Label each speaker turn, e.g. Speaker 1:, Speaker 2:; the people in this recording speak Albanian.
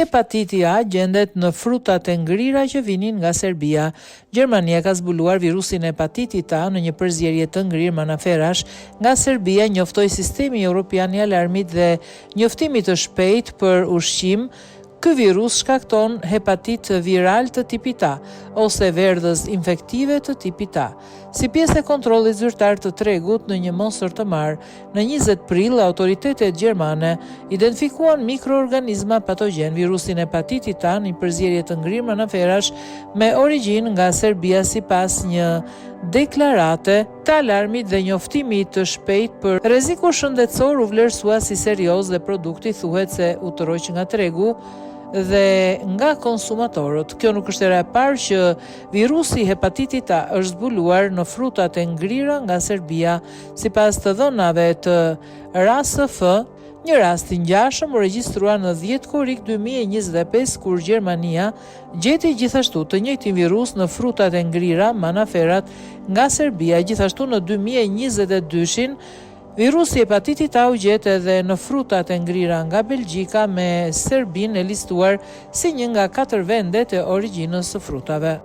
Speaker 1: Hepatiti A gjendet në frutat e ngrira që vinin nga Serbia. Gjermania ka zbuluar virusin e hepatitit A në një përzierje të ngrirë manaferash nga Serbia, njoftoi Sistemi Evropian i Alarmit dhe njoftimit të shpejt për ushqim. Ky virus shkakton hepatit viral të tipit A ose verdhës infektive të tipit A. Si pjesë e kontrollit zyrtar të tregut në një mosër të marrë, në 20 prill autoritetet gjermane identifikuan mikroorganizma patogjen virusin hepatitit A në një përzierje të ngrirë manaferash me origjinë nga Serbia sipas një deklarate të alarmit dhe njoftimit të shpejt për rreziku shëndetësor u vlerësua si serioz dhe produkti thuhet se u tërhoq nga tregu dhe nga konsumatorët. Kjo nuk është era e parë që virusi hepatitit A është zbuluar në frutat e ngrira nga Serbia, sipas të dhënave të RASF. Një rast i ngjashëm u regjistrua në 10 korrik 2025 kur Gjermania gjeti gjithashtu të njëjtin virus në frutat e ngrira manaferat nga Serbia. Gjithashtu në 2022-shin virusi hepatitit A u gjet edhe në frutat e ngrira nga Belgjika, me Serbinë e listuar si një nga 4 vendet e origjinës së frutave.